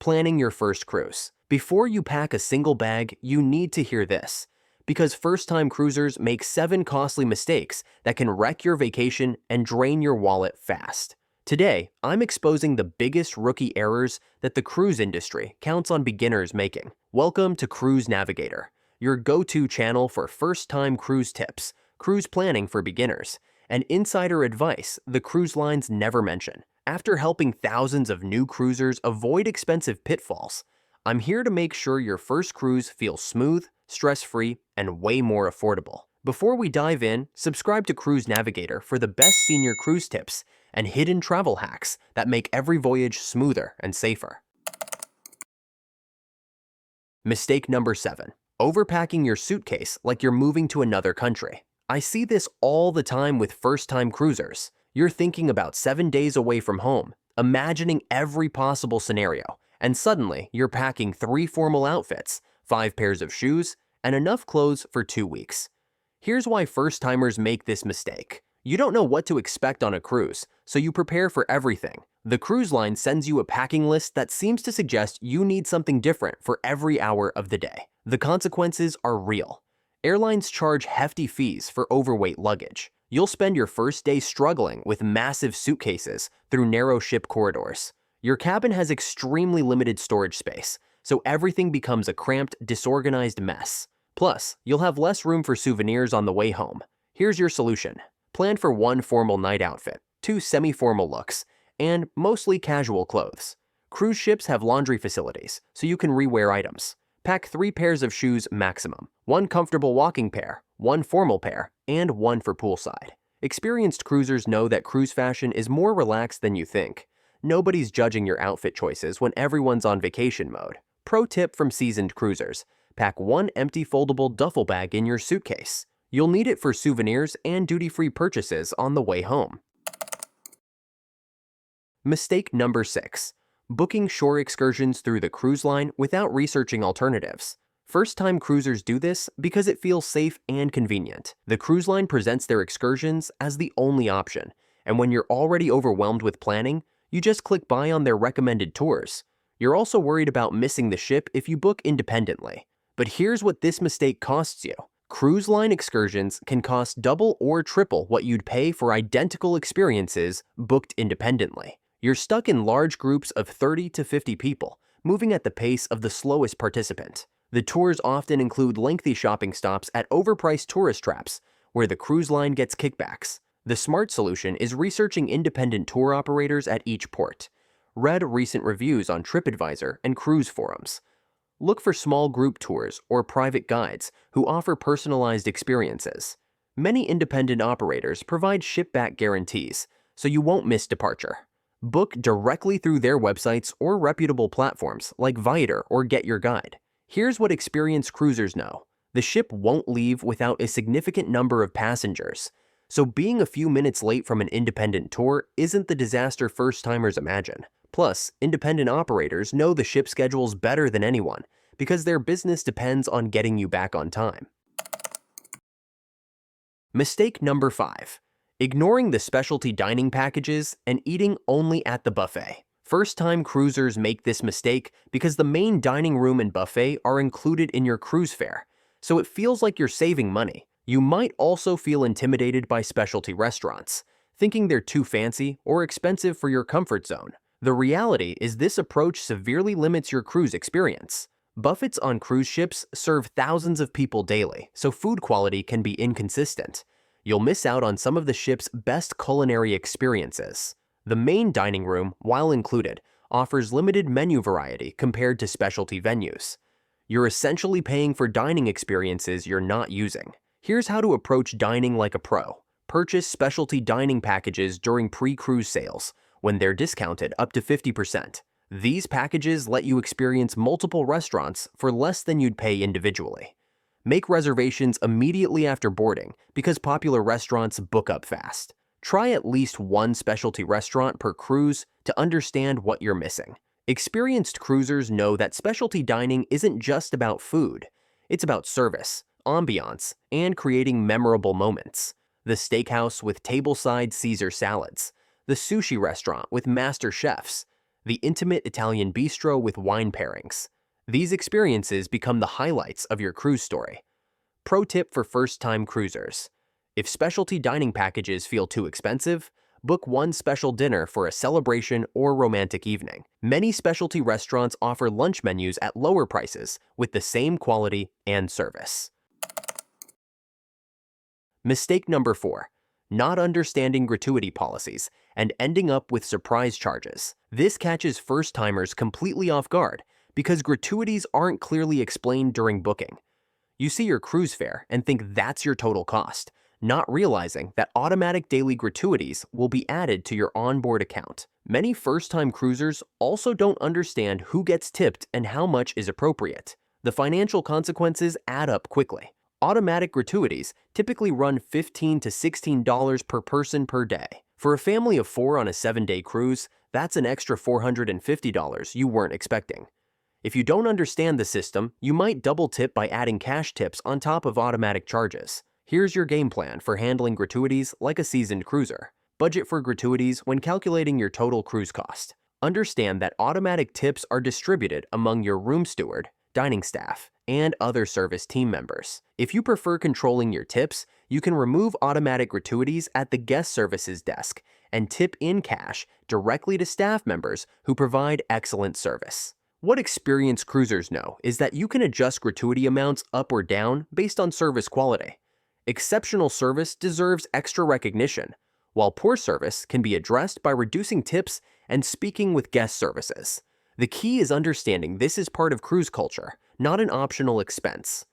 Planning your first cruise. Before you pack a single bag, you need to hear this. Because first-time cruisers make 7 costly mistakes that can wreck your vacation and drain your wallet fast. Today, I'm exposing the biggest rookie errors that the cruise industry counts on beginners making. Welcome to Cruise Navigator, your go-to channel for first-time cruise tips, cruise planning for beginners, and insider advice the cruise lines never mention. After helping thousands of new cruisers avoid expensive pitfalls, I'm here to make sure your first cruise feels smooth, stress-free, and way more affordable. Before we dive in, subscribe to Cruise Navigator for the best senior cruise tips and hidden travel hacks that make every voyage smoother and safer. Mistake number 7. Overpacking your suitcase like you're moving to another country. I see this all the time with first-time cruisers. You're thinking about 7 days away from home, imagining every possible scenario, and suddenly you're packing 3 formal outfits, 5 pairs of shoes, and enough clothes for 2 weeks. Here's why first-timers make this mistake. You don't know what to expect on a cruise, so you prepare for everything. The cruise line sends you a packing list that seems to suggest you need something different for every hour of the day. The consequences are real. Airlines charge hefty fees for overweight luggage. You'll spend your first day struggling with massive suitcases through narrow ship corridors. Your cabin has extremely limited storage space, so everything becomes a cramped, disorganized mess. Plus, you'll have less room for souvenirs on the way home. Here's your solution. Plan for 1 formal night outfit, 2 semi-formal looks, and mostly casual clothes. Cruise ships have laundry facilities, so you can rewear items. Pack 3 pairs of shoes maximum, 1 comfortable walking pair, 1 formal pair, and 1 for poolside. Experienced cruisers know that cruise fashion is more relaxed than you think. Nobody's judging your outfit choices when everyone's on vacation mode. Pro tip from seasoned cruisers: pack 1 empty foldable duffel bag in your suitcase. You'll need it for souvenirs and duty-free purchases on the way home. Mistake number 6. Booking shore excursions through the cruise line without researching alternatives. First-time cruisers do this because it feels safe and convenient. The cruise line presents their excursions as the only option, and when you're already overwhelmed with planning, you just click buy on their recommended tours. You're also worried about missing the ship if you book independently. But here's what this mistake costs you. Cruise line excursions can cost double or triple what you'd pay for identical experiences booked independently. You're stuck in large groups of 30 to 50 people, moving at the pace of the slowest participant. The tours often include lengthy shopping stops at overpriced tourist traps, where the cruise line gets kickbacks. The smart solution is researching independent tour operators at each port. Read recent reviews on TripAdvisor and cruise forums. Look for small group tours or private guides who offer personalized experiences. Many independent operators provide ship-back guarantees, so you won't miss departure. Book directly through their websites or reputable platforms like Viator or Get Your Guide. Here's what experienced cruisers know. The ship won't leave without a significant number of passengers, so being a few minutes late from an independent tour isn't the disaster first-timers imagine. Plus, independent operators know the ship schedules better than anyone because their business depends on getting you back on time. Mistake number 5. Ignoring the specialty dining packages and eating only at the buffet. First-time cruisers make this mistake because the main dining room and buffet are included in your cruise fare, so it feels like you're saving money. You might also feel intimidated by specialty restaurants, thinking they're too fancy or expensive for your comfort zone. The reality is this approach severely limits your cruise experience. Buffets on cruise ships serve thousands of people daily, so food quality can be inconsistent. You'll miss out on some of the ship's best culinary experiences. The main dining room, while included, offers limited menu variety compared to specialty venues. You're essentially paying for dining experiences you're not using. Here's how to approach dining like a pro. Purchase specialty dining packages during pre-cruise sales, when they're discounted up to 50%. These packages let you experience multiple restaurants for less than you'd pay individually. Make reservations immediately after boarding because popular restaurants book up fast. Try at least 1 specialty restaurant per cruise to understand what you're missing. Experienced cruisers know that specialty dining isn't just about food. It's about service, ambiance, and creating memorable moments. The steakhouse with tableside Caesar salads, the sushi restaurant with master chefs. the intimate Italian bistro with wine pairings. These experiences become the highlights of your cruise story. Pro tip for first-time cruisers. If specialty dining packages feel too expensive, book one special dinner for a celebration or romantic evening. Many specialty restaurants offer lunch menus at lower prices with the same quality and service. Mistake number 4. Not understanding gratuity policies and ending up with surprise charges. This catches first-timers completely off guard because gratuities aren't clearly explained during booking. You see your cruise fare and think that's your total cost, not realizing that automatic daily gratuities will be added to your onboard account. Many first-time cruisers also don't understand who gets tipped and how much is appropriate. The financial consequences add up quickly. Automatic gratuities typically run $15 to $16 per person per day. For a family of 4 on a 7-day cruise, that's an extra $450 you weren't expecting. If you don't understand the system, you might double tip by adding cash tips on top of automatic charges. Here's your game plan for handling gratuities like a seasoned cruiser. Budget for gratuities when calculating your total cruise cost. Understand that automatic tips are distributed among your room steward, dining staff, and other service team members. If you prefer controlling your tips, you can remove automatic gratuities at the guest services desk and tip in cash directly to staff members who provide excellent service. What experienced cruisers know is that you can adjust gratuity amounts up or down based on service quality. Exceptional service deserves extra recognition, while poor service can be addressed by reducing tips and speaking with guest services. The key is understanding this is part of cruise culture, not an optional expense.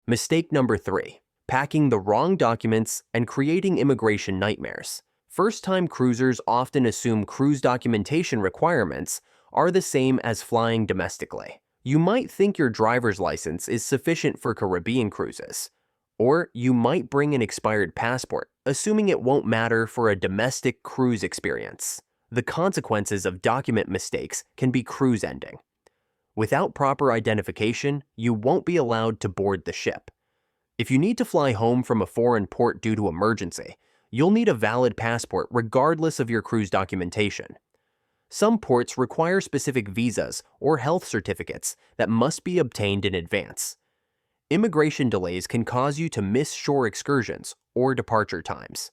Mistake number 3. Packing the wrong documents and creating immigration nightmares. First-time cruisers often assume cruise documentation requirements are the same as flying domestically. You might think your driver's license is sufficient for Caribbean cruises, or you might bring an expired passport, assuming it won't matter for a domestic cruise experience. The consequences of document mistakes can be cruise-ending. Without proper identification, you won't be allowed to board the ship. If you need to fly home from a foreign port due to emergency, you'll need a valid passport regardless of your cruise documentation. Some ports require specific visas or health certificates that must be obtained in advance. Immigration delays can cause you to miss shore excursions or departure times.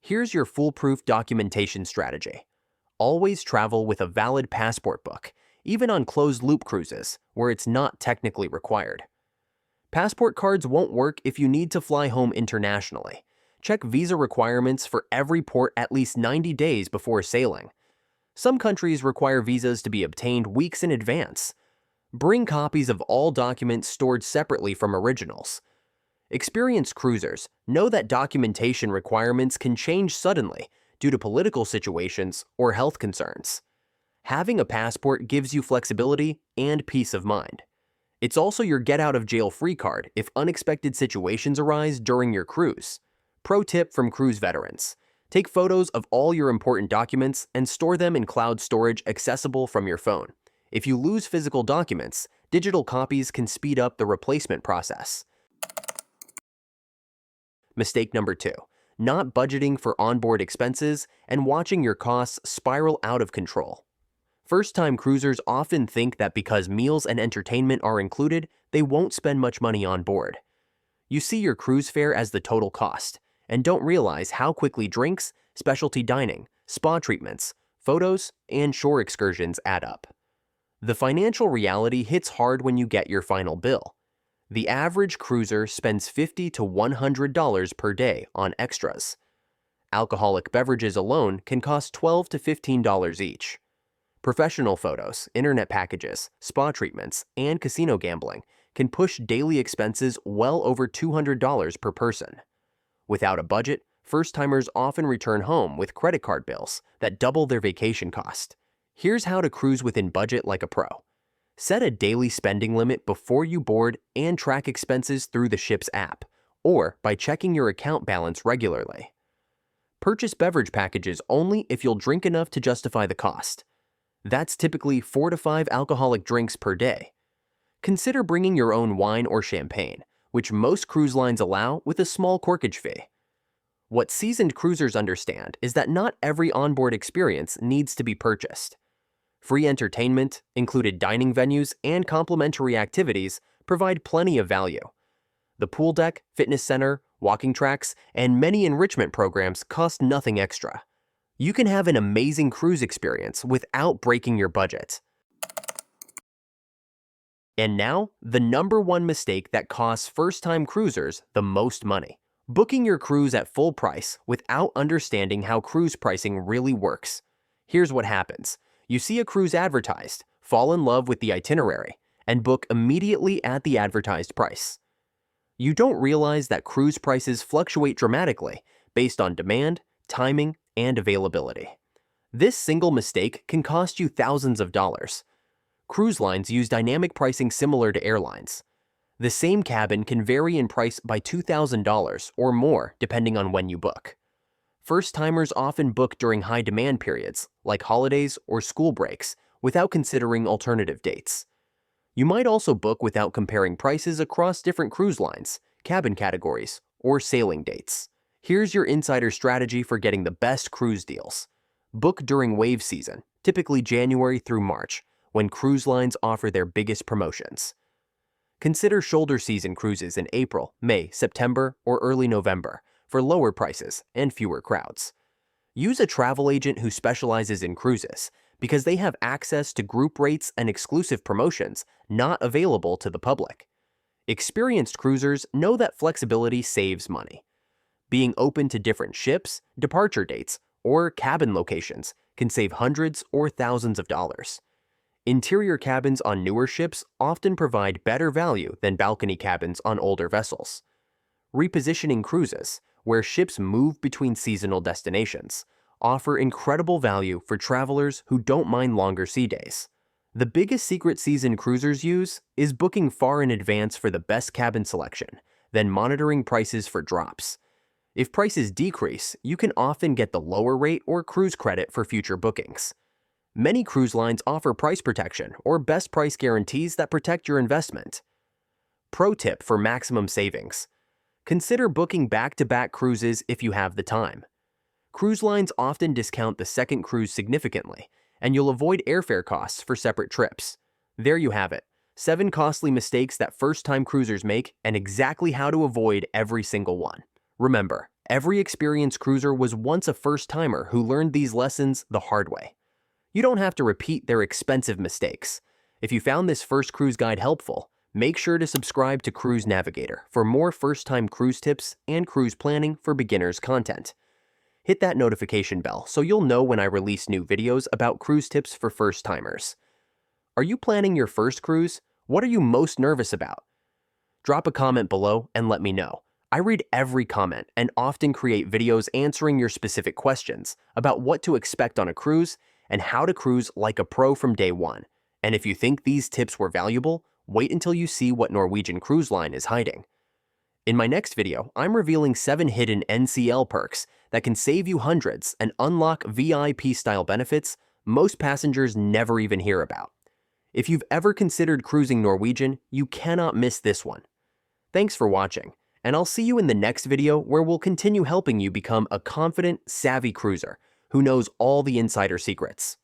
Here's your foolproof documentation strategy. Always travel with a valid passport book, even on closed-loop cruises where it's not technically required. Passport cards won't work if you need to fly home internationally. Check visa requirements for every port at least 90 days before sailing. Some countries require visas to be obtained weeks in advance. Bring copies of all documents stored separately from originals. Experienced cruisers know that documentation requirements can change suddenly due to political situations or health concerns. Having a passport gives you flexibility and peace of mind. It's also your get-out-of-jail-free card if unexpected situations arise during your cruise. Pro tip from cruise veterans. Take photos of all your important documents and store them in cloud storage accessible from your phone. If you lose physical documents, digital copies can speed up the replacement process. Mistake number 2. Not budgeting for onboard expenses and watching your costs spiral out of control. First-time cruisers often think that because meals and entertainment are included, they won't spend much money on board. You see your cruise fare as the total cost, and don't realize how quickly drinks, specialty dining, spa treatments, photos, and shore excursions add up. The financial reality hits hard when you get your final bill. The average cruiser spends $50 to $100 per day on extras. Alcoholic beverages alone can cost $12 to $15 each. Professional photos, internet packages, spa treatments, and casino gambling can push daily expenses well over $200 per person. Without a budget, first-timers often return home with credit card bills that double their vacation cost. Here's how to cruise within budget like a pro. Set a daily spending limit before you board and track expenses through the ship's app, or by checking your account balance regularly. Purchase beverage packages only if you'll drink enough to justify the cost. That's typically 4 to 5 alcoholic drinks per day. Consider bringing your own wine or champagne, which most cruise lines allow with a small corkage fee. What seasoned cruisers understand is that not every onboard experience needs to be purchased. Free entertainment, included dining venues, and complimentary activities provide plenty of value. The pool deck, fitness center, walking tracks, and many enrichment programs cost nothing extra. You can have an amazing cruise experience without breaking your budget. And now, the #1 mistake that costs first-time cruisers the most money. Booking your cruise at full price without understanding how cruise pricing really works. Here's what happens. You see a cruise advertised, fall in love with the itinerary, and book immediately at the advertised price. You don't realize that cruise prices fluctuate dramatically based on demand, timing, and availability. This single mistake can cost you thousands of dollars. Cruise lines use dynamic pricing similar to airlines. The same cabin can vary in price by $2,000 or more depending on when you book. First-timers often book during high demand periods, like holidays or school breaks, without considering alternative dates. You might also book without comparing prices across different cruise lines, cabin categories, or sailing dates. Here's your insider strategy for getting the best cruise deals. Book during wave season, typically January through March, when cruise lines offer their biggest promotions. Consider shoulder season cruises in April, May, September, or early November for lower prices and fewer crowds. Use a travel agent who specializes in cruises because they have access to group rates and exclusive promotions not available to the public. Experienced cruisers know that flexibility saves money. Being open to different ships, departure dates, or cabin locations can save hundreds or thousands of dollars. Interior cabins on newer ships often provide better value than balcony cabins on older vessels. Repositioning cruises, where ships move between seasonal destinations, offer incredible value for travelers who don't mind longer sea days. The biggest secret seasoned cruisers use is booking far in advance for the best cabin selection, then monitoring prices for drops. If prices decrease, you can often get the lower rate or cruise credit for future bookings. Many cruise lines offer price protection or best price guarantees that protect your investment. Pro tip for maximum savings. Consider booking back-to-back cruises if you have the time. Cruise lines often discount the second cruise significantly, and you'll avoid airfare costs for separate trips. There you have it, 7 costly mistakes that first-time cruisers make and exactly how to avoid every single one. Remember, every experienced cruiser was once a first-timer who learned these lessons the hard way. You don't have to repeat their expensive mistakes. If you found this first cruise guide helpful, make sure to subscribe to Cruise Navigator for more first-time cruise tips and cruise planning for beginners content. Hit that notification bell so you'll know when I release new videos about cruise tips for first-timers. Are you planning your first cruise? What are you most nervous about? Drop a comment below and let me know. I read every comment and often create videos answering your specific questions about what to expect on a cruise and how to cruise like a pro from day one. And if you think these tips were valuable, wait until you see what Norwegian Cruise Line is hiding. In my next video, I'm revealing 7 hidden NCL perks that can save you hundreds and unlock VIP-style benefits most passengers never even hear about. If you've ever considered cruising Norwegian, you cannot miss this one. Thanks for watching, and I'll see you in the next video where we'll continue helping you become a confident, savvy cruiser who knows all the insider secrets.